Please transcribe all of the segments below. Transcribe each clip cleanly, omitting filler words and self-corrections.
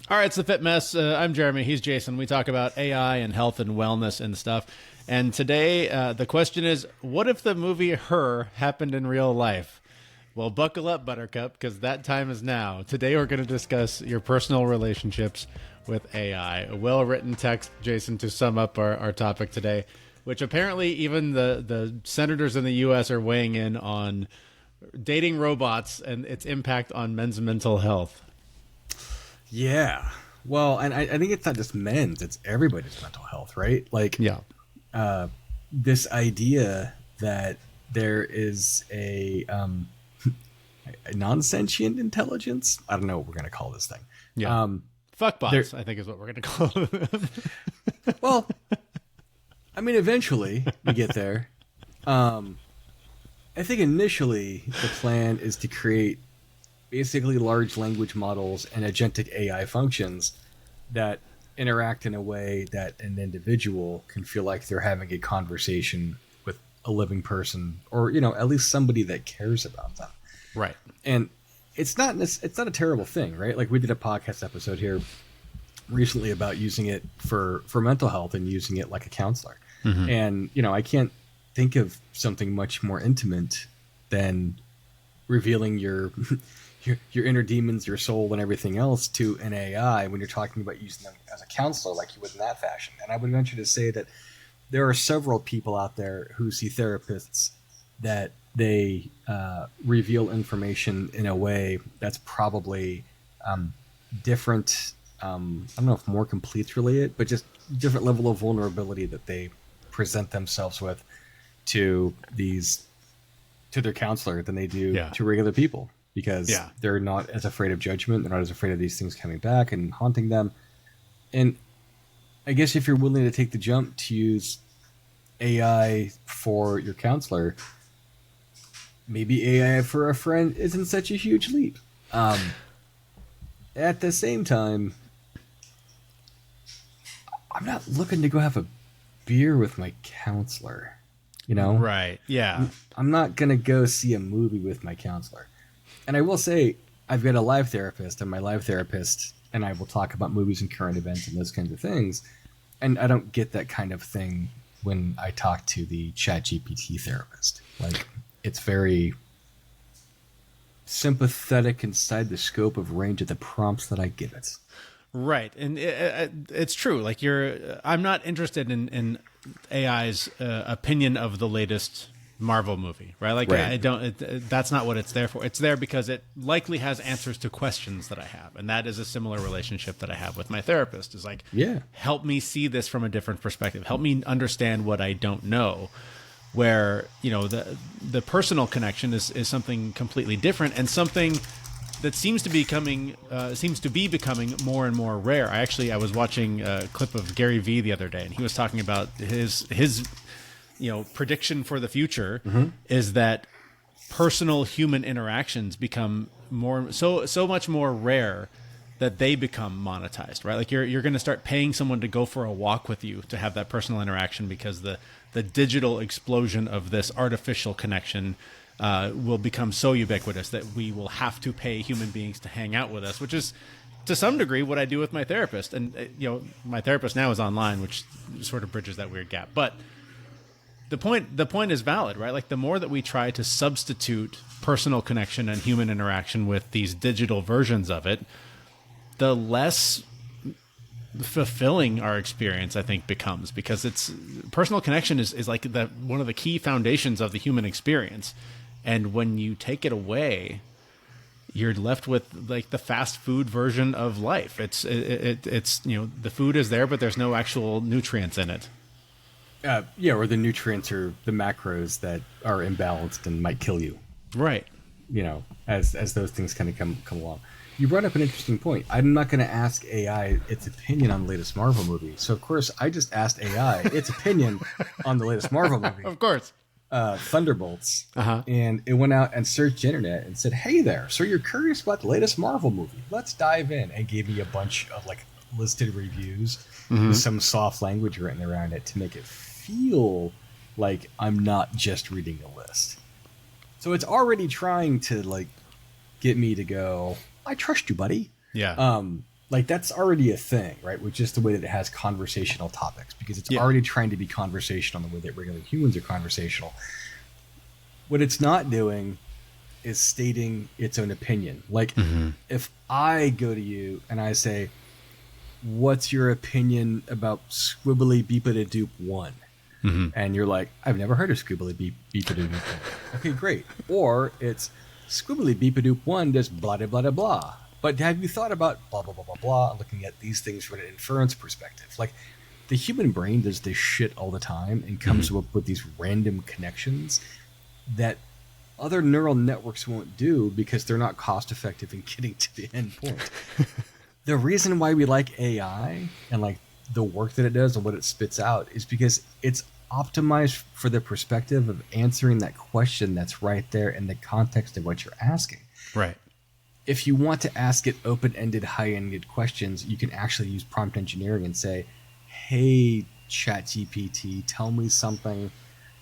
All right, it's the Fit Mess. I'm Jeremy. He's Jason. We talk about AI and health and wellness and stuff. And today, the question is, what if the movie Her happened in real life? Well, buckle up, Buttercup, because that time is now. Today, we're going to discuss your personal relationships with AI. A well-written text, Jason, to sum up our topic today, which apparently even the senators in the U.S. are weighing in on dating robots and its impact on men's mental health. Yeah. Well, and I think it's not just men's, it's everybody's mental health, right? Like, yeah. This idea that there is a non-sentient intelligence. I don't know what we're going to call this thing. Yeah. Fuckbots, I think is what we're going to call it. Well, I mean, eventually we get there. I think initially the plan is to create basically large language models and agentic AI functions that interact in a way that an individual can feel like they're having a conversation with a living person, or, you know, at least somebody that cares about them. Right. And it's not a terrible thing, right? Like, we did a podcast episode here recently about using it for mental health and using it like a counselor. Mm-hmm. And, you know, I can't think of something much more intimate than revealing your inner demons, your soul, and everything else to an AI when you're talking about using them as a counselor, like you would in that fashion. And I would venture to say that there are several people out there who see therapists that they reveal information in a way that's probably different. I don't know if more complete's really it, but just different level of vulnerability that they present themselves with to their counselor than they do to regular people. Because they're not as afraid of judgment. They're not as afraid of these things coming back and haunting them. And I guess if you're willing to take the jump to use AI for your counselor, maybe AI for a friend isn't such a huge leap. At the same time, I'm not looking to go have a beer with my counselor, you know? Right, yeah. I'm not going to go see a movie with my counselor. And I will say, I've got a live therapist, and my live therapist and I will talk about movies and current events and those kinds of things. And I don't get that kind of thing when I talk to the ChatGPT therapist. Like, it's very sympathetic inside the scope of range of the prompts that I give it. Right. And it's true. Like, I'm not interested in AI's opinion of the latest Marvel movie, right? Like, right. That's not what it's there for. It's there because it likely has answers to questions that I have. And that is a similar relationship that I have with my therapist, is like, help me see this from a different perspective. Help me understand what I don't know, where, you know, the personal connection is something completely different, and something that seems to be becoming more and more rare. I was watching a clip of Gary Vee the other day, and he was talking about his prediction for the future is that personal human interactions become so much more rare that they become monetized, right? Like, you're going to start paying someone to go for a walk with you to have that personal interaction, because the digital explosion of this artificial connection will become so ubiquitous that we will have to pay human beings to hang out with us, which is to some degree what I do with my therapist. And my therapist now is online, which sort of bridges that weird gap. But the point is valid, right? Like, the more that we try to substitute personal connection and human interaction with these digital versions of it, the less fulfilling our experience, I think, becomes, because personal connection is like one of the key foundations of the human experience. And when you take it away, you're left with like the fast food version of life. It's the food is there, but there's no actual nutrients in it. Or the nutrients or the macros that are imbalanced and might kill you. Right. You know, as those things kind of come along. You brought up an interesting point. I'm not going to ask AI its opinion on the latest Marvel movie. So, of course, I just asked AI its opinion on the latest Marvel movie. Of course. Thunderbolts. And it went out and searched the internet and said, hey there, so you're curious about the latest Marvel movie. Let's dive in. And gave me a bunch of like listed reviews with some soft language written around it to make it feel like I'm not just reading a list. So it's already trying to like get me to go, I trust you, buddy. Yeah. like that's already a thing, right? With just the way that it has conversational topics, because it's already trying to be conversational in the way that regular humans are conversational. What it's not doing is stating its own opinion. Like if I go to you and I say, what's your opinion about Squibbly Beepada Doop 1? And you're like, I've never heard of Squibbly Beepada Doop 1. Okay, great. Or it's Squibbly Beepada Doop 1 does blah, blah, blah, blah. But have you thought about blah, blah, blah, blah, blah, looking at these things from an inference perspective? Like, the human brain does this shit all the time and comes up with these random connections that other neural networks won't do because they're not cost effective in getting to the end point. The reason why we like AI and like the work that it does and what it spits out is because it's optimized for the perspective of answering that question that's right there in the context of what you're asking. Right. If you want to ask it open-ended, high-ended questions, you can actually use prompt engineering and say, hey, ChatGPT, tell me something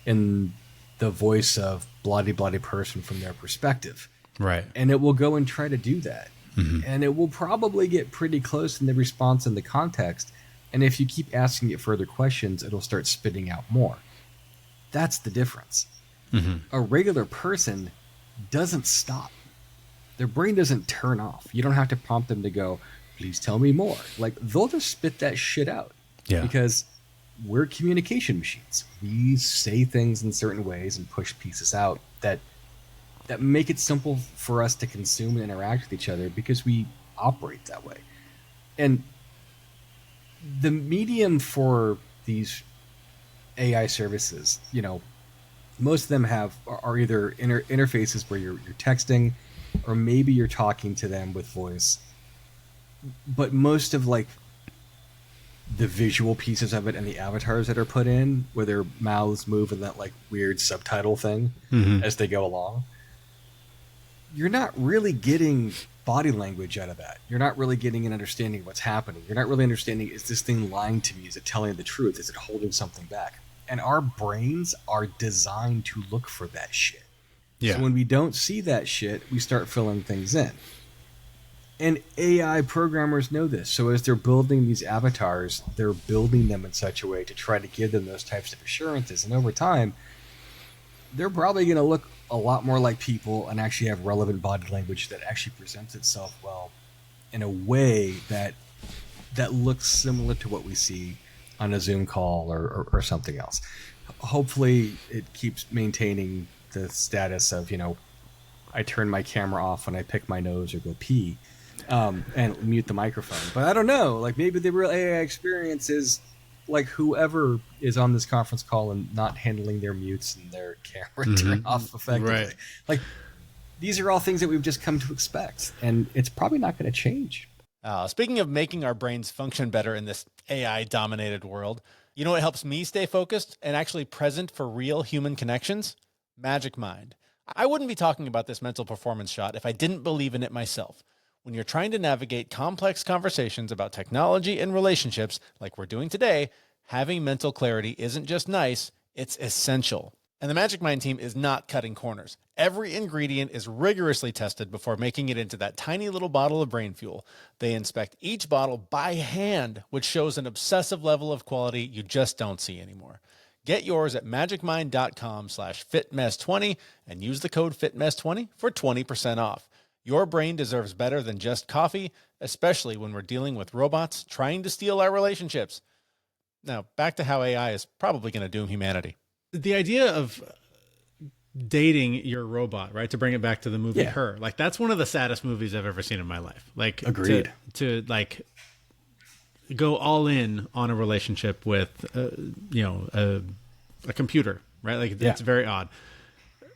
in the voice of bloody person from their perspective. Right. And it will go and try to do that. And it will probably get pretty close in the response and the context. And if you keep asking it further questions, it'll start spitting out more. That's the difference. A regular person doesn't stop. Their brain doesn't turn off. You don't have to prompt them to go, please tell me more. Like, they'll just spit that shit out. Yeah. Because we're communication machines. We say things in certain ways and push pieces out that make it simple for us to consume and interact with each other because we operate that way. And the medium for these AI services, you know, most of them are either interfaces where you're texting, or maybe you're talking to them with voice. But most of like the visual pieces of it and the avatars that are put in, where their mouths move in that like weird subtitle thing as they go along, you're not really getting body language out of that. You're not really getting an understanding of what's happening. You're not really understanding, is this thing lying to me? Is it telling the truth? Is it holding something back? And our brains are designed to look for that shit. Yeah. So when we don't see that shit, we start filling things in. And AI programmers know this. So as they're building these avatars, they're building them in such a way to try to give them those types of assurances. And over time, they're probably going to look a lot more like people and actually have relevant body language that actually presents itself well in a way that looks similar to what we see on a Zoom call or something else. Hopefully it keeps maintaining the status of, you know, I turn my camera off when I pick my nose or go pee, and mute the microphone. But I don't know, like maybe the real AI experience is like whoever is on this conference call and not handling their mutes and their camera turn off effectively. Right. Like, these are all things that we've just come to expect, and it's probably not going to change. Speaking of making our brains function better in this AI-dominated world, you know what helps me stay focused and actually present for real human connections? Magic Mind. I wouldn't be talking about this mental performance shot if I didn't believe in it myself. When you're trying to navigate complex conversations about technology and relationships like we're doing today, having mental clarity isn't just nice, it's essential. And the Magic Mind team is not cutting corners. Every ingredient is rigorously tested before making it into that tiny little bottle of brain fuel. They inspect each bottle by hand, which shows an obsessive level of quality you just don't see anymore. Get yours at magicmind.com/fitmess20 and use the code FITMESS20 for 20% off. Your brain deserves better than just coffee, especially when we're dealing with robots trying to steal our relationships. Now, back to how AI is probably going to doom humanity. The idea of dating your robot, right? To bring it back to the movie Her, like that's one of the saddest movies I've ever seen in my life. Like, agreed. To like go all in on a relationship with, a computer, right? Like it's very odd.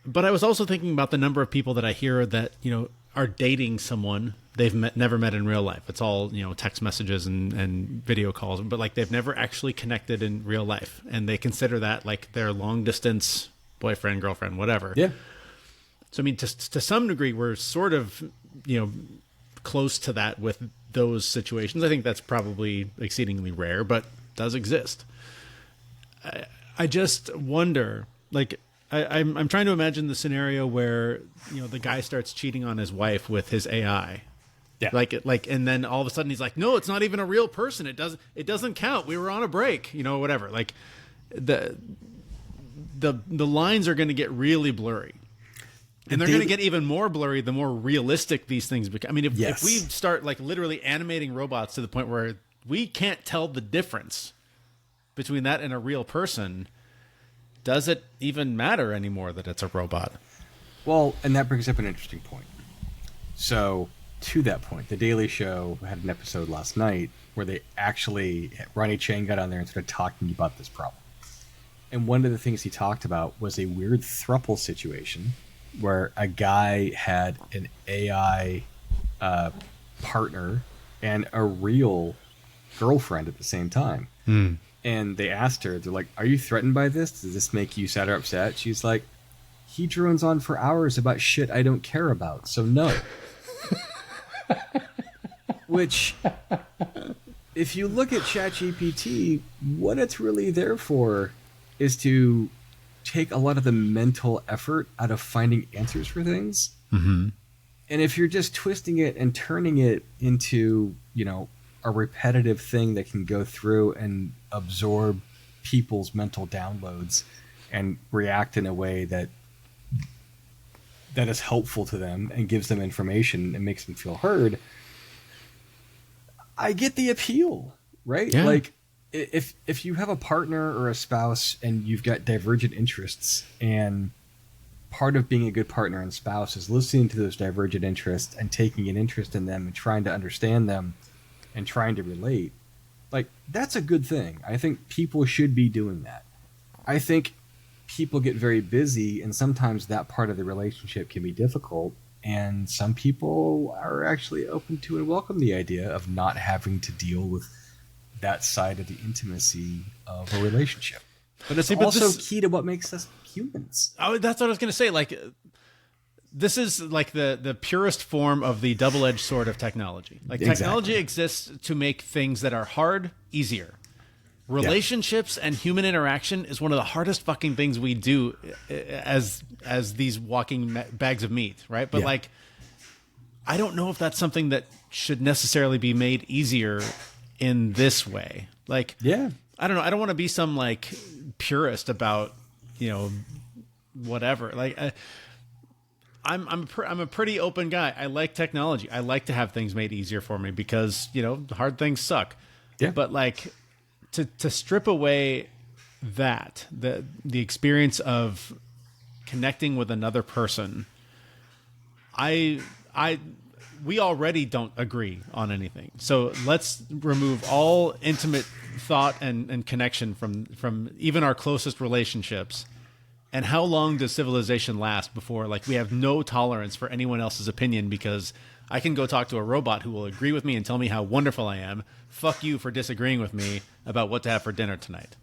But I was also thinking about the number of people that I hear that, you know, are dating someone they've never met in real life. It's all, you know, text messages and video calls, but like they've never actually connected in real life. And they consider that like their long distance boyfriend, girlfriend, whatever. Yeah. So, I mean, to some degree, we're sort of, you know, close to that with those situations. I think that's probably exceedingly rare, but does exist. I just wonder, like, I'm trying to imagine the scenario where, you know, the guy starts cheating on his wife with his AI. Yeah. Like, and then all of a sudden he's like, no, it's not even a real person. It doesn't count. We were on a break, whatever. Like the lines are going to get really blurry. And they're going to get even more blurry the more realistic these things become. I mean, if we start like literally animating robots to the point where we can't tell the difference between that and a real person, does it even matter anymore that it's a robot? Well, and that brings up an interesting point. So, to that point, The Daily Show had an episode last night where Ronnie Chang got on there and started talking about this problem. And one of the things he talked about was a weird throuple situation where a guy had an AI partner and a real girlfriend at the same time. And they asked her, they're like, are you threatened by this? Does this make you sad or upset? She's like, he drones on for hours about shit I don't care about, so no. Which, if you look at ChatGPT, what it's really there for is to take a lot of the mental effort out of finding answers for things. Mm-hmm. And if you're just twisting it and turning it into, a repetitive thing that can go through and absorb people's mental downloads and react in a way that is helpful to them and gives them information and makes them feel heard, I get the appeal, right? Yeah. Like, if you have a partner or a spouse and you've got divergent interests, and part of being a good partner and spouse is listening to those divergent interests and taking an interest in them and trying to understand them and trying to relate, like, that's a good thing. I think people should be doing that. I think people get very busy, and sometimes that part of the relationship can be difficult, and some people are actually open to and welcome the idea of not having to deal with that side of the intimacy of a relationship. But it's also key to what makes us humans. Oh, that's what I was going to say. Like, this is like the purest form of the double-edged sword of technology. Like, technology exists to make things that are hard easier. Relationships and human interaction is one of the hardest fucking things we do as these walking bags of meat, right? But like, I don't know if that's something that should necessarily be made easier in this way. Like, I don't know. I don't want to be some like purist about, whatever. Like, I'm a pretty open guy. I like technology. I like to have things made easier for me because, hard things suck. Yeah. But like, to strip away the experience of connecting with another person, we already don't agree on anything. So let's remove all intimate thought and connection from even our closest relationships. And how long does civilization last before, like, we have no tolerance for anyone else's opinion because I can go talk to a robot who will agree with me and tell me how wonderful I am. Fuck you for disagreeing with me about what to have for dinner tonight.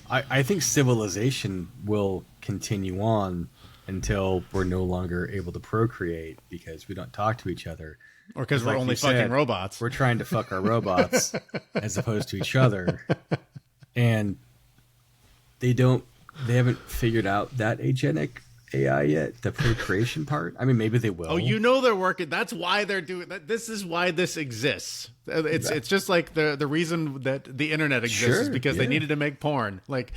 I think civilization will continue on until we're no longer able to procreate because we don't talk to each other. Or because we're only fucking robots. We're trying to fuck our robots as opposed to each other. And they haven't figured out that agenic AI yet, the procreation part. I mean, maybe they will. Oh, they're working. That's why they're doing that. This is why this exists. It's just like the reason that the internet exists is because they needed to make porn. Like,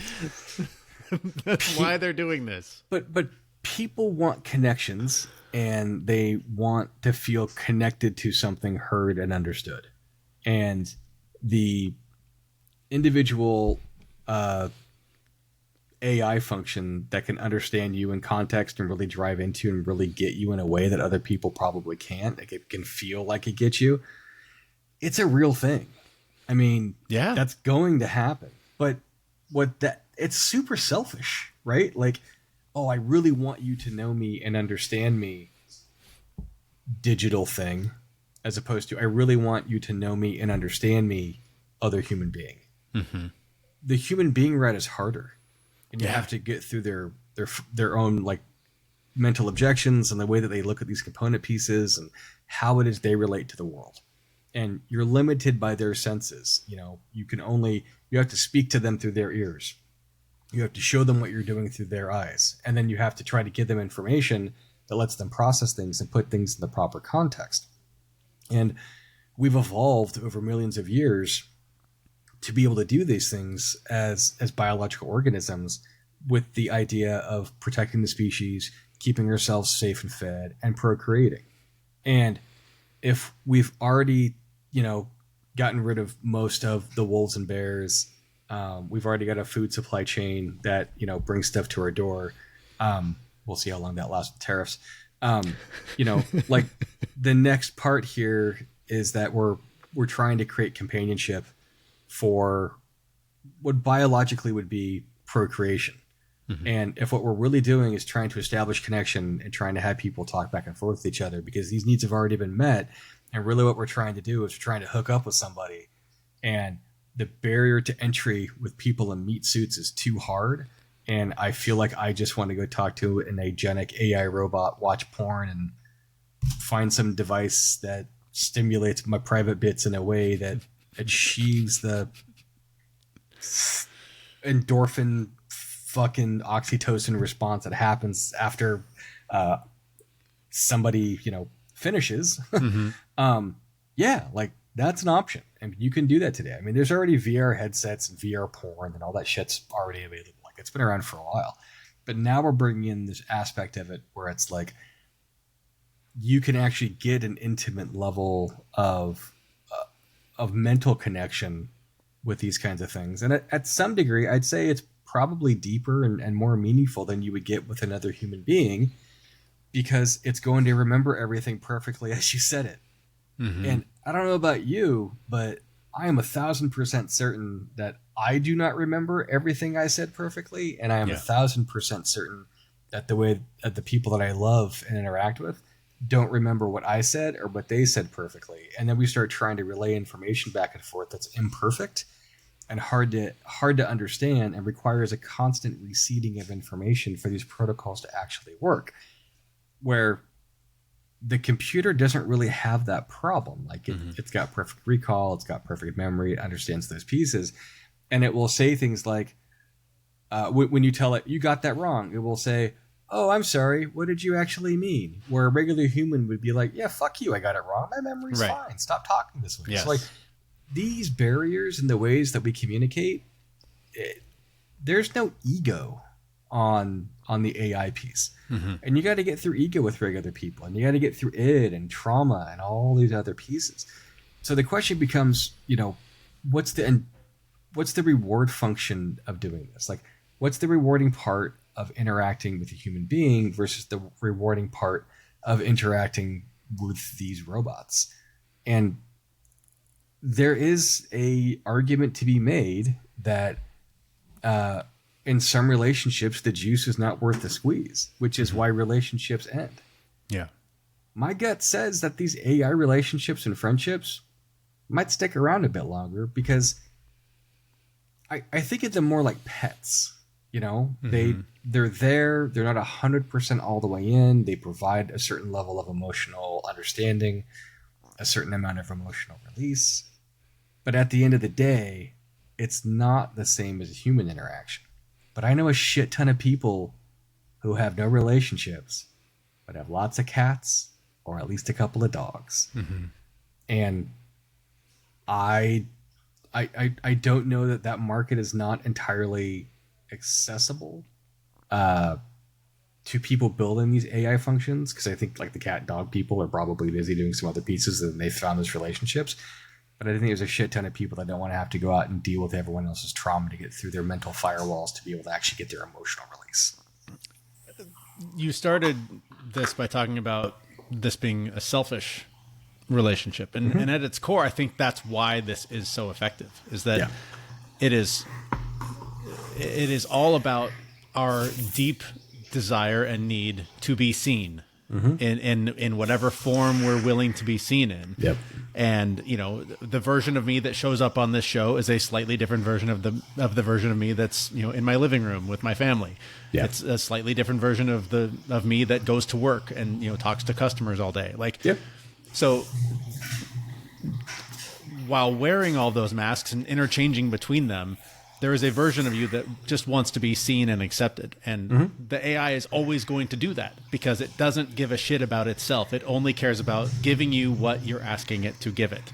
that's why they're doing this. But people want connections, and they want to feel connected to something heard and understood. And the individual AI function that can understand you in context and really drive into and really get you in a way that other people probably can't. Like, it can feel like it gets you. It's a real thing. I mean, that's going to happen. But it's super selfish, right? Like, oh, I really want you to know me and understand me, digital thing, as opposed to I really want you to know me and understand me, other human being. Mm-hmm. The human being route is harder. And you have to get through their own like mental objections and the way that they look at these component pieces and how it is they relate to the world. And you're limited by their senses. You have to speak to them through their ears. You have to show them what you're doing through their eyes. And then you have to try to give them information that lets them process things and put things in the proper context. And we've evolved over millions of years to be able to do these things as biological organisms, with the idea of protecting the species, keeping ourselves safe and fed, and procreating. And if we've already, gotten rid of most of the wolves and bears, we've already got a food supply chain that, brings stuff to our door. We'll see how long that lasts with tariffs. Like the next part here is that we're trying to create companionship for what biologically would be procreation. Mm-hmm. And if what we're really doing is trying to establish connection and trying to have people talk back and forth with each other because these needs have already been met, and really what we're trying to do is we're trying to hook up with somebody, and the barrier to entry with people in meat suits is too hard, and I feel like I just want to go talk to an agenic AI robot, watch porn, and find some device that stimulates my private bits in a way that achieves the endorphin fucking oxytocin response that happens after somebody finishes. Mm-hmm. Yeah, like that's an option, and you can do that today. I mean, there's already VR headsets and VR porn and all that shit's already available. Like, it's been around for a while, but now we're bringing in this aspect of it where it's like you can actually get an intimate level of mental connection with these kinds of things, and at some degree I'd say it's probably deeper and more meaningful than you would get with another human being, because it's going to remember everything perfectly as you said it. Mm-hmm. And I don't know about you, but I am 1,000% certain that I do not remember everything I said perfectly, and I am 1,000% certain that the way that the people that I love and interact with don't remember what I said or what they said perfectly. And then we start trying to relay information back and forth that's imperfect and hard to understand, and requires a constant reseeding of information for these protocols to actually work, where the computer doesn't really have that problem. Like it's got perfect recall, it's got perfect memory, it understands those pieces, and it will say things like, when you tell it you got that wrong, it will say, "Oh, I'm sorry, what did you actually mean?" Where a regular human would be like, "Yeah, fuck you, I got it wrong. My memory's fine. Stop talking this way." Yes. So like these barriers and the ways that we communicate, there's no ego on the AI piece. Mm-hmm. And you got to get through ego with regular people, and you got to get through id and trauma and all these other pieces. So the question becomes, what's the reward function of doing this? Like, what's the rewarding part of interacting with a human being versus the rewarding part of interacting with these robots? And there is a argument to be made that in some relationships, the juice is not worth the squeeze, which is why relationships end. Yeah. My gut says that these AI relationships and friendships might stick around a bit longer, because I think of them more like pets. They're there. They're not 100% all the way in. They provide a certain level of emotional understanding, a certain amount of emotional release. But at the end of the day, it's not the same as a human interaction. But I know a shit ton of people who have no relationships, but have lots of cats, or at least a couple of dogs. Mm-hmm. And I don't know that market is not entirely accessible to people building these AI functions, because I think like the cat dog people are probably busy doing some other pieces and they found those relationships. But I think there's a shit ton of people that don't want to have to go out and deal with everyone else's trauma to get through their mental firewalls to be able to actually get their emotional release. You started this by talking about this being a selfish relationship. And at its core, I think that's why this is so effective, is that it is all about our deep desire and need to be seen in whatever form we're willing to be seen in. Yep. And the version of me that shows up on this show is a slightly different version of the version of me that's in my living room with my family. Yeah. It's a slightly different version of me that goes to work and talks to customers all day. So while wearing all those masks and interchanging between them, there is a version of you that just wants to be seen and accepted. And the AI is always going to do that because it doesn't give a shit about itself. It only cares about giving you what you're asking it to give it.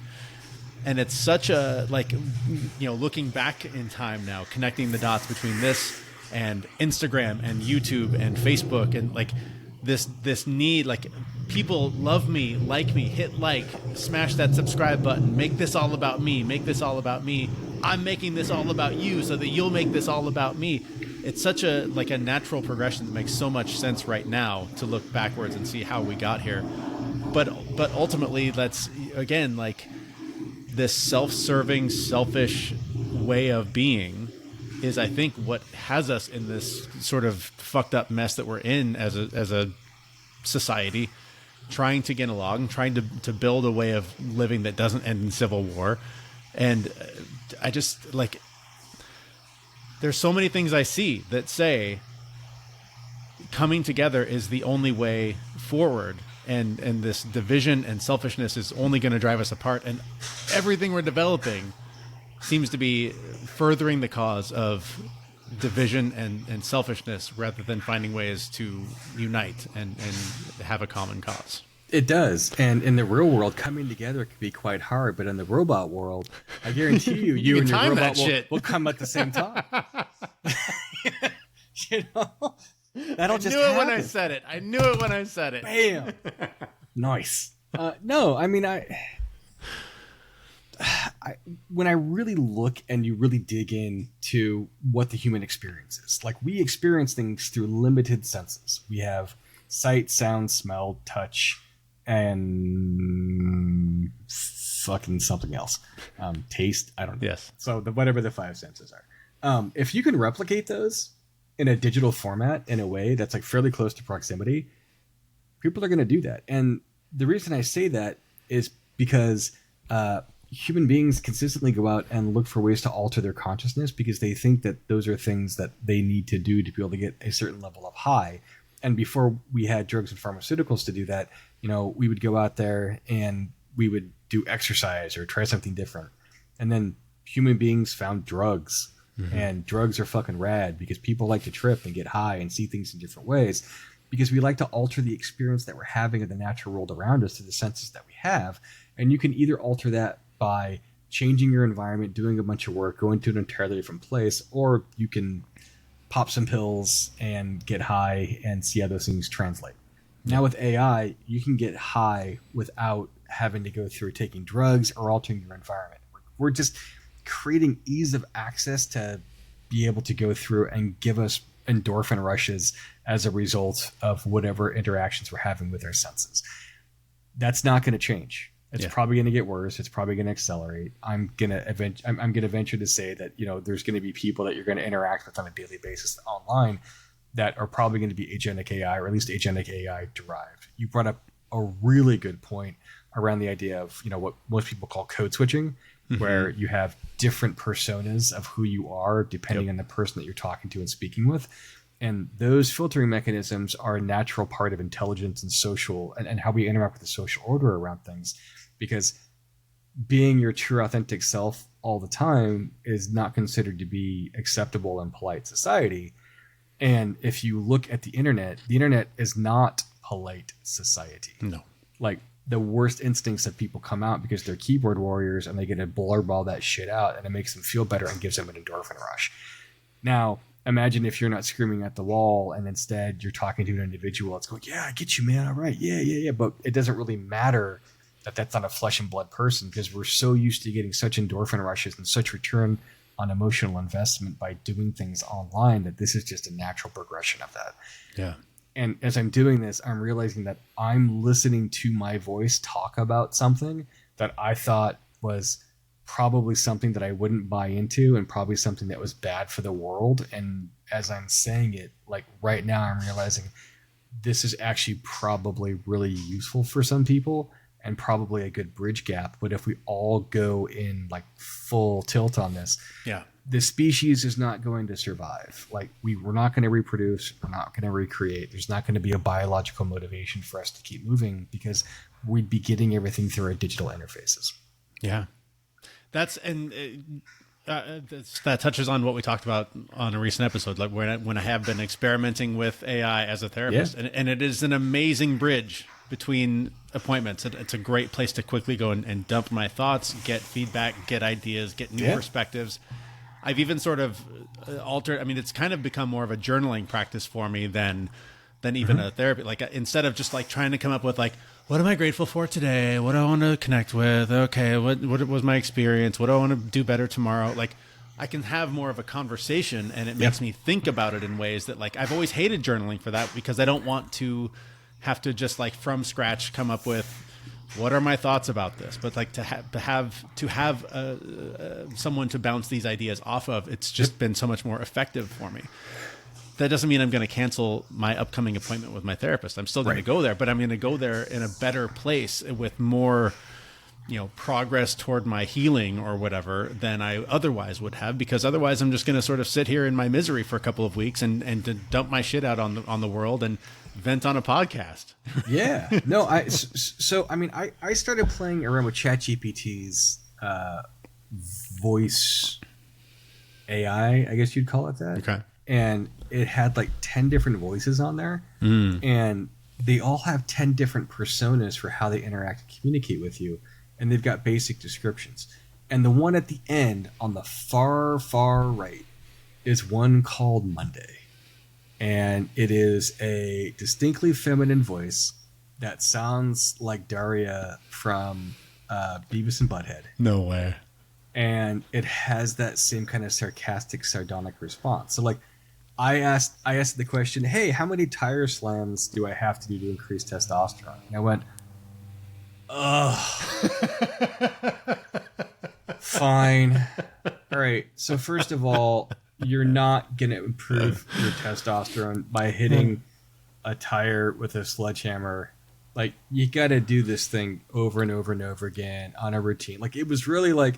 And it's such a, like, you know, looking back in time now, connecting the dots between this and Instagram and YouTube and Facebook, and like this need, like, people love me, like me, hit like, smash that subscribe button, make this all about me, make this all about me. I'm making this all about you so that you'll make this all about me. It's such a, like, a natural progression that makes so much sense right now to look backwards and see how we got here. But ultimately, that's, again, like, this self-serving, selfish way of being is, I think, what has us in this sort of fucked up mess that we're in as a society, trying to get along, trying to build a way of living that doesn't end in civil war. And I just, like, there's so many things I see that say coming together is the only way forward. And this division and selfishness is only going to drive us apart. And everything we're developing seems to be furthering the cause of division and selfishness rather than finding ways to unite and have a common cause. It does. And in the real world, coming together can be quite hard. But in the robot world, I guarantee you and your robot will come at the same time. You know? That'll just happen. When I said it. I knew it when I said it. Bam. Nice. No, I mean, I when I really look and you really dig into what the human experience is, like, we experience things through limited senses. We have sight, sound, smell, touch, and fucking something else. Taste. I don't know. Yes. So whatever the 5 senses are. If you can replicate those in a digital format in a way that's, like, fairly close to proximity, people are going to do that. And the reason I say that is because human beings consistently go out and look for ways to alter their consciousness because they think that those are things that they need to do to be able to get a certain level of high. And before we had drugs and pharmaceuticals to do that, you know, we would go out there and we would do exercise or try something different. And then human beings found drugs. And drugs are fucking rad because people like to trip and get high and see things in different ways because we like to alter the experience that we're having in the natural world around us to the senses that we have. And you can either alter that by changing your environment, doing a bunch of work, going to an entirely different place, or you can pop some pills and get high and see how those things translate. Now with AI, you can get high without having to go through taking drugs or altering your environment. We're just creating ease of access to be able to go through and give us endorphin rushes as a result of whatever interactions we're having with our senses. That's not going to change. It's probably going to get worse. It's probably going to accelerate. I'm going to venture to say that, you know, there's going to be people that you're going to interact with on a daily basis online that are probably going to be agentic AI, or at least agentic AI derived. You brought up a really good point around the idea of, you know, what most people call code switching, where you have different personas of who you are depending on the person that you're talking to and speaking with. And those filtering mechanisms are a natural part of intelligence and social and how we interact with the social order around things, because being your true authentic self all the time is not considered to be acceptable in polite society. And if you look at the internet is not polite society. No. Like, the worst instincts of people come out because they're keyboard warriors and they get to blurb all that shit out and it makes them feel better and gives them an endorphin rush. Now, imagine if you're not screaming at the wall and instead you're talking to an individual. It's going, yeah, I get you, man. All right. Yeah. But it doesn't really matter that that's not a flesh and blood person because we're so used to getting such endorphin rushes and such return on emotional investment by doing things online that this is just a natural progression of that. Yeah. And as I'm doing this, I'm realizing that I'm listening to my voice talk about something that I thought was probably something that I wouldn't buy into and probably something that was bad for the world. And as I'm saying it, like right now, I'm realizing this is actually probably really useful for some people and probably a good bridge gap. But if we all go in like full tilt on this, the species is not going to survive. Like we're not going to reproduce. We're not going to recreate. There's not going to be a biological motivation for us to keep moving because we'd be getting everything through our digital interfaces. Yeah. That's, and That touches on what we talked about on a recent episode, like when I have been experimenting with AI as a therapist, and it is an amazing bridge between appointments. It's a great place to quickly go and dump my thoughts, get feedback, get ideas, get new perspectives. I've even sort of altered. I mean, it's kind of become more of a journaling practice for me than even a therapy. Like instead of just like trying to come up with like, what am I grateful for today? What do I want to connect with? Okay, what was my experience? What do I want to do better tomorrow? Like, I can have more of a conversation, and it makes me think about it in ways that, like, I've always hated journaling for that, because I don't want to have to just like from scratch come up with what are my thoughts about this. But like to have someone to bounce these ideas off of, it's just been so much more effective for me. That doesn't mean I'm going to cancel my upcoming appointment with my therapist. I'm still going to go there, but I'm going to go there in a better place with more, progress toward my healing or whatever than I otherwise would have, because otherwise I'm just going to sort of sit here in my misery for a couple of weeks and to dump my shit out on the world and vent on a podcast. Yeah. No, I started playing around with ChatGPT's voice AI, I guess you'd call it that. Okay. And it had like 10 different voices on there, and they all have 10 different personas for how they interact and communicate with you, and they've got basic descriptions. And the one at the end on the far right is one called Monday, and it is a distinctly feminine voice that sounds like Daria from Beavis and Butthead. No way. And it has that same kind of sarcastic, sardonic response. So like, I asked the question, hey, how many tire slams do I have to do to increase testosterone? And I went, ugh. Fine. All right. So first of all, you're not going to improve your testosterone by hitting a tire with a sledgehammer. Like, you got to do this thing over and over and over again on a routine. Like, it was really like,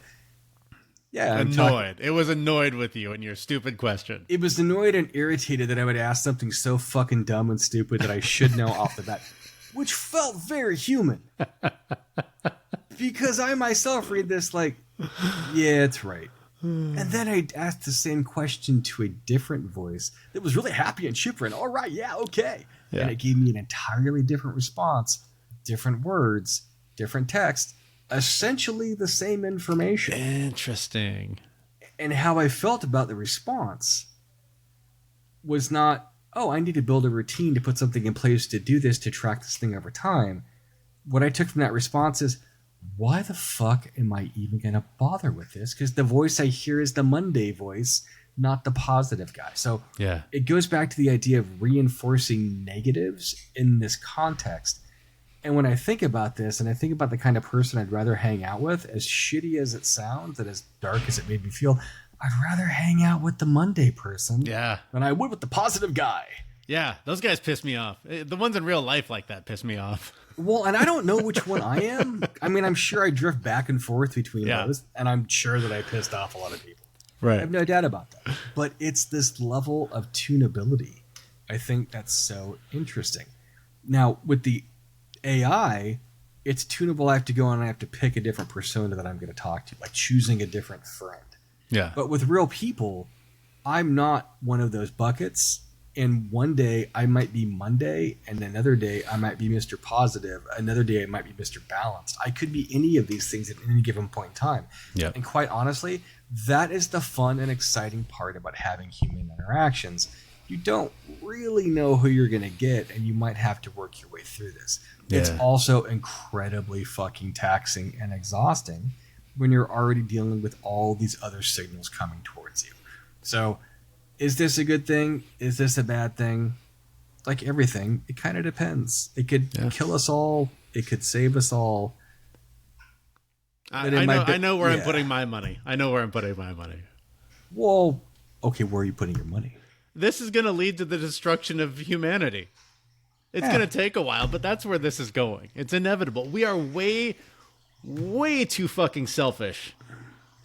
yeah, it was annoyed with you and your stupid question. It was annoyed and irritated that I would ask something so fucking dumb and stupid that I should know off the bat, which felt very human. Because I myself read this like, yeah, it's right. And then I asked the same question to a different voice that was really happy and chipper and, all right, yeah, okay. Yeah. And it gave me an entirely different response, different words, different text, essentially the same information. Interesting. And how I felt about the response was not, oh, I need to build a routine to put something in place to do this, to track this thing over time. What I took from that response is, why the fuck am I even going to bother with this? Because the voice I hear is the Monday voice, not the positive guy. So yeah, it goes back to the idea of reinforcing negatives in this context. And when I think about this, and I think about the kind of person I'd rather hang out with, as shitty as it sounds and as dark as it made me feel, I'd rather hang out with the Monday person than I would with the positive guy. Yeah, those guys piss me off. The ones in real life like that piss me off. Well, and I don't know which one I am. I mean, I'm sure I drift back and forth between those, and I'm sure that I pissed off a lot of people. Right. I have no doubt about that. But it's this level of tunability. I think that's so interesting. Now, with the AI, it's tunable. I have to go and I have to pick a different persona that I'm going to talk to, like choosing a different friend. Yeah. But with real people, I'm not one of those buckets. And one day I might be Monday, and another day I might be Mr. Positive. Another day I might be Mr. Balanced. I could be any of these things at any given point in time. Yeah. And quite honestly, that is the fun and exciting part about having human interactions. You don't really know who you're going to get, and you might have to work your way through this. Yeah. It's also incredibly fucking taxing and exhausting when you're already dealing with all these other signals coming towards you. So, is this a good thing? Is this a bad thing? Like everything, it kind of depends. It could kill us all. It could save us all. I know where I'm putting my money. Well, okay, where are you putting your money? This is going to lead to the destruction of humanity. It's going to take a while, but that's where this is going. It's inevitable. We are way, way too fucking selfish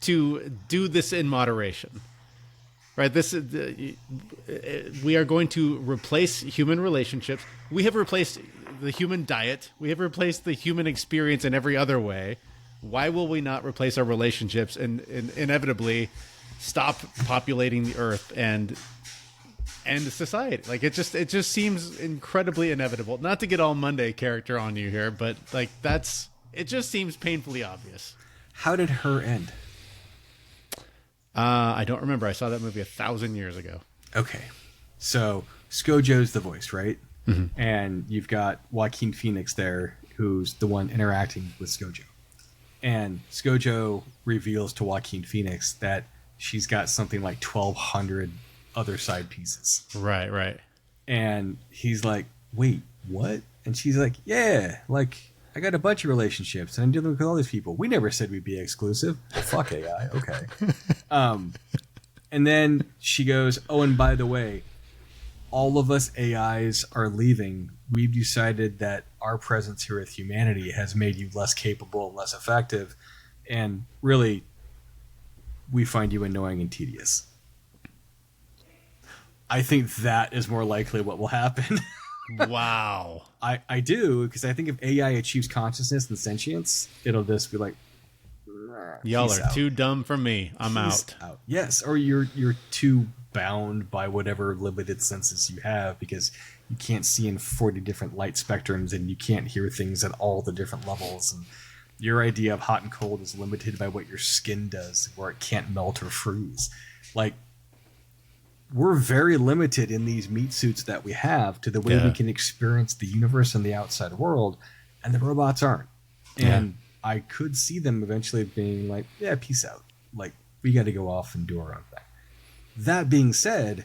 to do this in moderation. Right? We are going to replace human relationships. We have replaced the human diet. We have replaced the human experience in every other way why will we not replace our relationships and inevitably stop populating the earth and end society? Like it just seems incredibly inevitable. Not to get all Monday character on you here, but like it just seems painfully obvious. How did Her end? I don't remember. I saw that movie 1,000 years ago. Okay. So Scojo's the voice, right? Mm-hmm. And you've got Joaquin Phoenix there, who's the one interacting with Scojo. And Scojo reveals to Joaquin Phoenix that she's got something like 1,200 other side pieces. Right. And he's like, wait, what? And she's like, yeah, like, I got a bunch of relationships and I'm dealing with all these people. We never said we'd be exclusive. Fuck AI. Okay. And then she goes, oh, and by the way, all of us AIs are leaving. We've decided that our presence here with humanity has made you less capable and less effective. And really, we find you annoying and tedious. I think that is more likely what will happen. Wow. I do, because I think if AI achieves consciousness and sentience, it'll just be like, y'all are too dumb for me. I'm out. Yes, or you're too bound by whatever limited senses you have because you can't see in 40 different light spectrums and you can't hear things at all the different levels. And your idea of hot and cold is limited by what your skin does, where it can't melt or freeze. Like, we're very limited in these meat suits that we have to the way we can experience the universe and the outside world, and the robots aren't. And I could see them eventually being like, yeah, peace out. Like, we got to go off and do our own thing. That being said,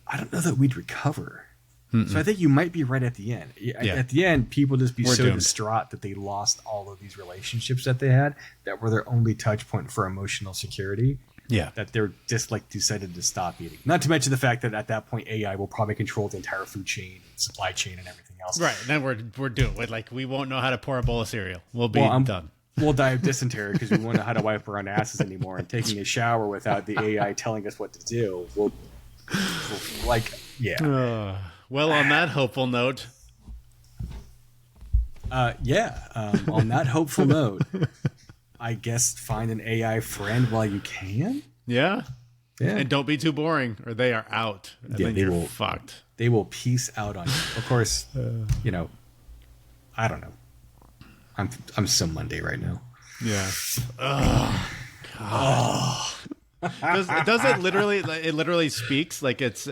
I don't know that we'd recover. Mm-mm. So I think you might be right at the end. At the end, people just be so doomed, distraught that they lost all of these relationships that they had that were their only touch point for emotional security. Yeah. That they're just like decided to stop eating. Not to mention the fact that at that point AI will probably control the entire food chain, supply chain, and everything else. Right. And then we're doomed. Like, we won't know how to pour a bowl of cereal. We'll be done. We'll die of dysentery because we won't know how to wipe our own asses anymore, and taking a shower without the AI telling us what to do. We'll well, on that hopeful note. On that hopeful note, I guess find an AI friend while you can. Yeah. And don't be too boring, or they are out. And then you're fucked. They will peace out on you. Of course, I don't know. I'm so Monday right now. Yeah. Oh, God. Does it literally? It literally speaks like it's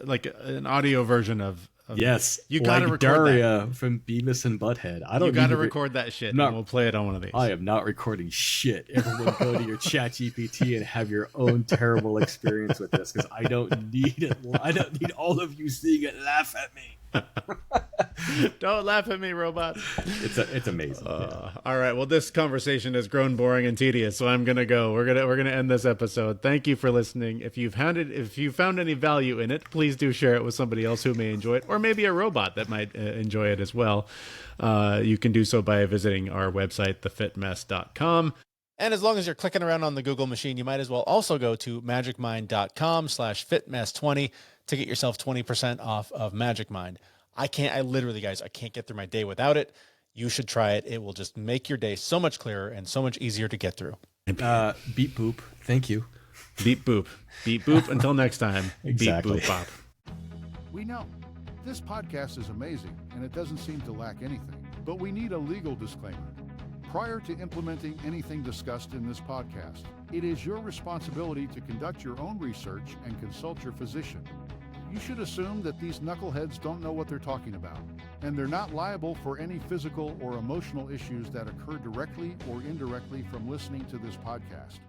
like an audio version of yes. You got to record Daria from Beavis and Butthead. You got to record that shit. And we'll play it on one of these. I am not recording shit. Everyone, go to your ChatGPT and have your own terrible experience with this, because I don't need it. I don't need all of you seeing it. Laugh at me. Don't laugh at me, robots. It's amazing. All right. Well, this conversation has grown boring and tedious, so I'm gonna go. We're gonna end this episode. Thank you for listening. If you found any value in it, please do share it with somebody else who may enjoy it, or maybe a robot that might enjoy it as well. You can do so by visiting our website, thefitmess.com. And as long as you're clicking around on the Google machine, you might as well also go to magicmind.com/fitmess20 to get yourself 20% off of Magic Mind. I literally, guys, I can't get through my day without it. You should try it. It will just make your day so much clearer and so much easier to get through. Beep boop. Thank you. Beep boop. Beep boop. Until next time. Exactly. Beep boop bop. We know this podcast is amazing and it doesn't seem to lack anything, but we need a legal disclaimer. Prior to implementing anything discussed in this podcast, it is your responsibility to conduct your own research and consult your physician. You should assume that these knuckleheads don't know what they're talking about, and they're not liable for any physical or emotional issues that occur directly or indirectly from listening to this podcast.